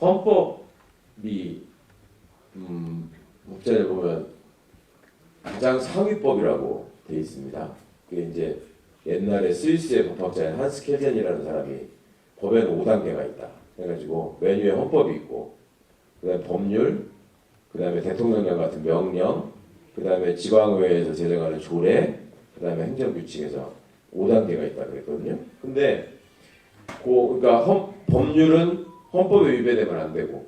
헌법이 법전에 보면 가장 상위법이라고 돼 있습니다. 그게 이제 옛날에 스위스의 법학자인 한스 케젠이라는 사람이 법에는 5단계가 있다. 해가지고 맨 위에 헌법이 있고, 그다음에 법률, 그다음에 대통령령 같은 명령, 그다음에 지방의회에서 제정하는 조례, 그다음에 행정규칙에서 5단계가 있다 그랬거든요. 근데 그러니까 법률은 헌법에 위배되면 안 되고,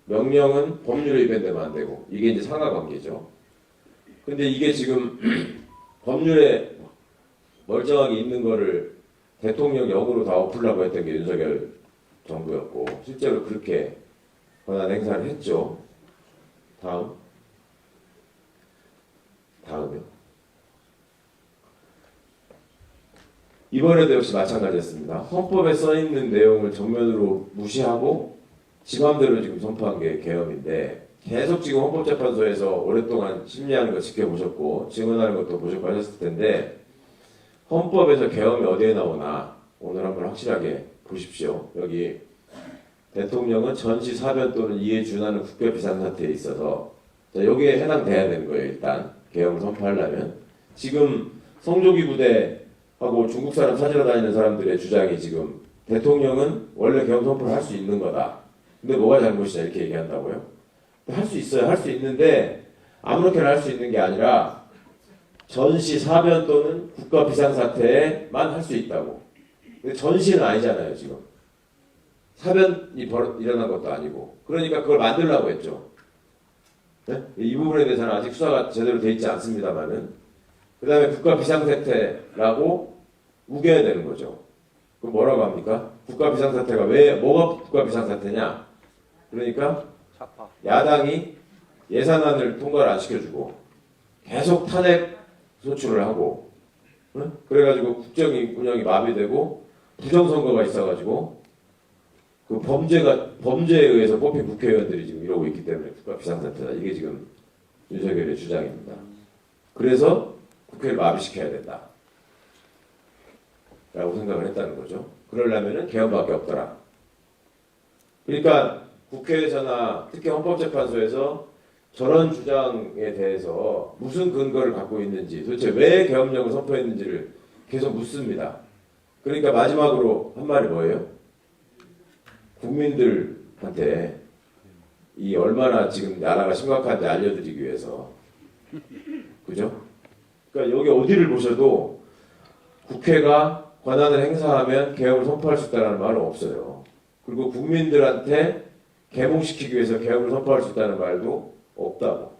명령은 법률에 위배되면 안 되고, 이게 이제 상하관계죠. 근데 이게 지금 법률에 멀쩡하게 있는 거를 대통령령으로 다 엎으려고 했던 게 윤석열 정부였고, 실제로 그렇게 권한 행사를 했죠. 다음이요. 이번에도 역시 마찬가지였습니다. 헌법에 써있는 내용을 정면으로 무시하고 지 맘대로 지금 선포한 게 계엄인데, 계속 지금 헌법재판소에서 오랫동안 심리하는 거 지켜보셨고 증언하는 것도 보셨고 하셨을 텐데, 헌법에서 계엄이 어디에 나오나 오늘 한번 확실하게 보십시오. 여기 대통령은 전시 사변 또는 이에 준하는 국가 비상사태에 있어서, 자, 여기에 해당돼야 되는 거예요. 일단 계엄을 선포하려면. 지금 성조기 부대하고 중국 사람 찾으러 다니는 사람들의 주장이 지금 대통령은 원래 계엄 선포를 할 수 있는 거다. 근데 뭐가 잘못이냐 이렇게 얘기한다고요? 할 수 있어요. 할 수 있는데 아무렇게나 할 수 있는 게 아니라 전시 사변 또는 국가 비상사태에만 할 수 있다고. 근데 전시는 아니잖아요. 지금 사변이 일어난 것도 아니고, 그러니까 그걸 만들려고 했죠. 네? 이 부분에 대해서는 아직 수사가 제대로 돼 있지 않습니다만은, 그 다음에 국가 비상사태라고 우겨야 되는 거죠. 그럼 뭐라고 합니까? 국가 비상사태가 뭐가 국가 비상사태냐? 그러니까 야당이 예산안을 통과를 안 시켜주고 계속 탄핵 소추를 하고, 응? 그래가지고 국정 운영이 마비되고 부정선거가 있어가지고 그 범죄에 의해서 뽑힌 국회의원들이 지금 이러고 있기 때문에 국가 비상사태다. 이게 지금 윤석열의 주장입니다. 그래서 국회를 마비시켜야 된다 라고 생각을 했다는 거죠. 그러려면은 개헌밖에 없더라. 그러니까 국회에서나 특히 헌법재판소에서 저런 주장에 대해서 무슨 근거를 갖고 있는지, 도대체 왜 계엄령을 선포했는지를 계속 묻습니다. 그러니까 마지막으로 한 말이 뭐예요? 국민들한테 이 얼마나 지금 나라가 심각한지 알려드리기 위해서. 그죠? 그러니까 여기 어디를 보셔도 국회가 권한을 행사하면 계엄을 선포할 수 있다는 말은 없어요. 그리고 국민들한테 계몽시키기 위해서 계엄을 선포할 수 있다는 말도 없다고.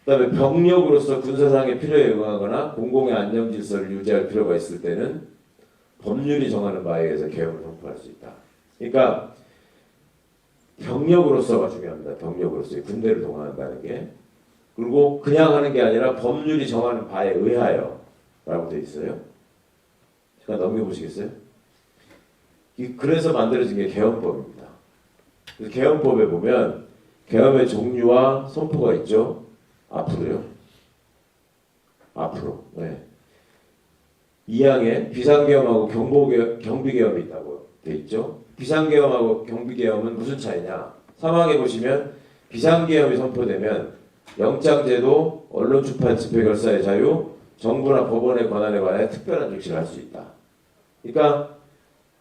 그 다음에 병력으로서 군사상의 필요에 응하거나 공공의 안정 질서를 유지할 필요가 있을 때는 법률이 정하는 바에 의해서 계엄을 선포할 수 있다. 그러니까 병력으로서가 중요합니다. 병력으로서 군대를 동원한다는 게. 그리고 그냥 하는 게 아니라 법률이 정하는 바에 의하여 라고 되어 있어요. 잠깐 넘겨보시겠어요? 그래서 만들어진 게 계엄법입니다. 그래서 계엄법에 보면 계엄의 종류와 선포가 있죠. 앞으로요. 앞으로. 네. 2항에 비상계엄하고 경비계엄이 있다고 돼 있죠. 비상계엄하고 경비계엄은 무슨 차이냐? 3항에 보시면 비상계엄이 선포되면 영장제도, 언론출판, 집회결사의 자유, 정부나 법원의 권한에 관해 특별한 조치를 할 수 있다. 그러니까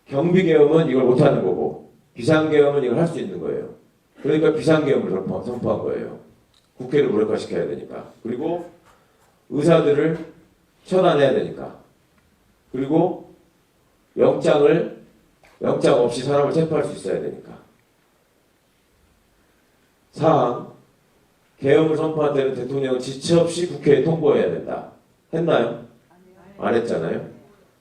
경비계엄은 이걸 못하는 거고 비상계엄은 이걸 할 수 있는 거예요. 그러니까 비상계엄을 선포한 거예요. 국회를 무력화시켜야 되니까. 그리고 의사들을 처단해야 되니까. 그리고 영장 없이 사람을 체포할 수 있어야 되니까. 4항 계엄을 선포한 때는 대통령은 지체 없이 국회에 통보해야 된다. 했나요? 안 했잖아요.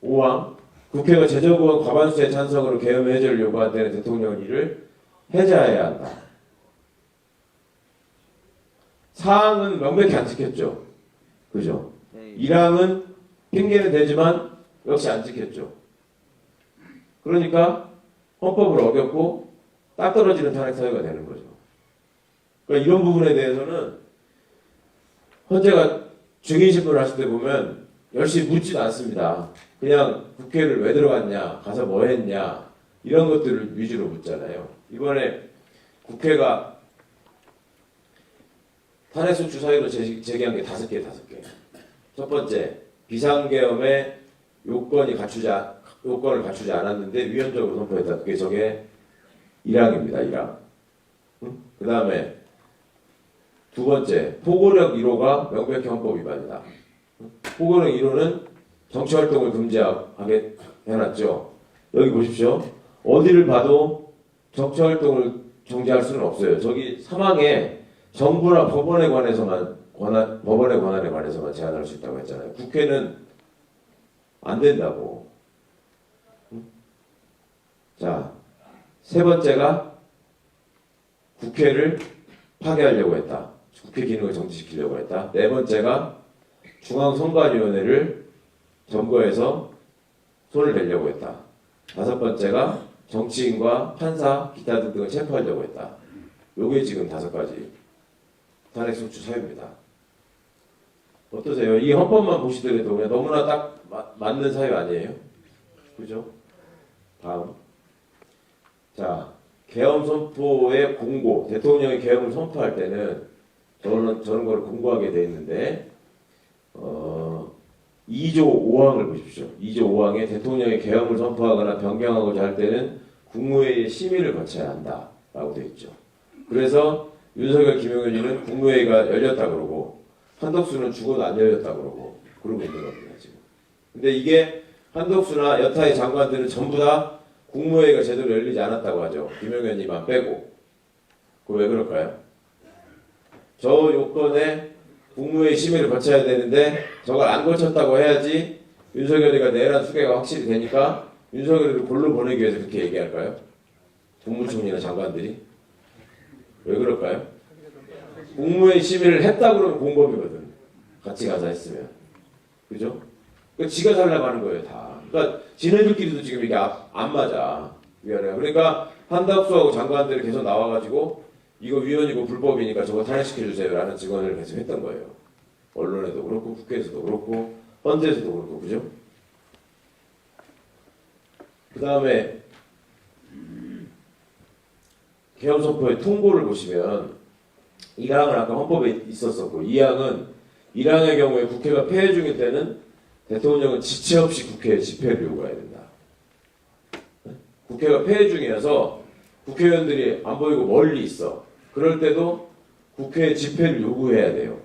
5항 국회가 제적의원 과반수의 찬성으로 계엄 해제를 요구한 때는 대통령은 이를 해제해야 한다. 4항은 명백히 안 지켰죠. 그죠? 1항은 핑계는 되지만 역시 안 지켰죠. 그러니까 헌법을 어겼고 딱 떨어지는 탄핵 사유가 되는 거죠. 그러니까 이런 부분에 대해서는 헌재가 증인신문을 하실 때 보면 열심히 묻지도 않습니다. 그냥 국회를 왜 들어갔냐, 가서 뭐 했냐, 이런 것들을 위주로 묻잖아요. 이번에 국회가 탄핵소추 사유로 제기한 게 5개. 첫 번째, 비상계엄의 요건을 갖추지 않았는데 위헌적으로 선포했다. 그게 저게 1항입니다. 1항. 그 다음에 두 번째, 포고력 1호가 명백히 헌법 위반이다. 포고력 1호는 정치활동을 금지하게 해놨죠. 여기 보십시오. 어디를 봐도 정치활동을 정지할 수는 없어요. 저기 3항에 정부나 법원에 관해서만 법원의 권한에 관해서만 제한할 수 있다고 했잖아요. 국회는 안 된다고. 자, 세 번째가 국회를 파괴하려고 했다. 국회 기능을 정지시키려고 했다. 네 번째가 중앙선관위원회를 점거해서 손을 대려고 했다. 다섯 번째가 정치인과 판사, 기타 등등을 체포하려고 했다. 요게 지금 5가지 탄핵소추 사유입니다. 어떠세요? 이 헌법만 보시더라도 그냥 너무나 딱 맞는 사유 아니에요? 그죠? 다음. 자, 계엄 선포의 공고, 대통령이 계엄을 선포할 때는 저런 걸 공고하게 돼 있는데 2조 5항을 보십시오. 2조 5항에 대통령이 계엄을 선포하거나 변경하고자 할 때는 국무회의의 심의를 거쳐야 한다라고 돼 있죠. 그래서 윤석열, 김용현이는 국무회의가 열렸다 그러고 한덕수는 죽어도 안 열렸다 그러고 그러고 있는 겁니다 지금. 근데 이게 한덕수나 여타의 장관들은 전부 다 국무회의가 제대로 열리지 않았다고 하죠. 김용현이만 빼고. 그거 왜 그럴까요? 저 요건에 국무회의 심의를 거쳐야 되는데 저걸 안 거쳤다고 해야지 윤석열이가 내란 수개가 확실히 되니까 윤석열이를 골로 보내기 위해서 그렇게 얘기할까요? 국무총리나 장관들이? 왜 그럴까요? 국무회의 심의를 했다 그러면 공범이거든. 같이 가서 했으면. 그죠? 그러니까 지가 살려고 하는 거예요, 다. 그러니까 지네들끼리도 지금 이게 안 맞아. 위원회가. 그러니까 한덕수하고 장관들이 계속 나와가지고 이거 위헌이고 불법이니까 저거 탄핵시켜주세요라는 증언을 계속 했던 거예요. 언론에도 그렇고 국회에서도 그렇고 헌재에서도 그렇고 그죠? 그 다음에 계엄 선포의 통보를 보시면 1항은 아까 헌법에 있었었고 2항은 1항의 경우에 국회가 폐회 중일 때는 대통령은 지체 없이 국회에 집회를 요구해야 된다. 국회가 폐회 중이어서 국회의원들이 안 보이고 멀리 있어. 그럴 때도 국회에 집회를 요구해야 돼요.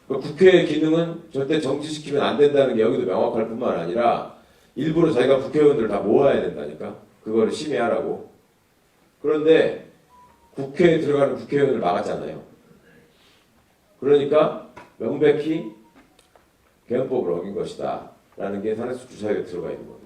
그러니까 국회의 기능은 절대 정지시키면 안 된다는 게 여기도 명확할 뿐만 아니라 일부러 자기가 국회의원들을 다 모아야 된다니까. 그거를 심의하라고. 그런데 국회에 들어가는 국회의원을 막았잖아요. 그러니까 명백히 개헌법을 어긴 것이다 라는 게 탄핵소추 사유에 들어가 있는 겁니다.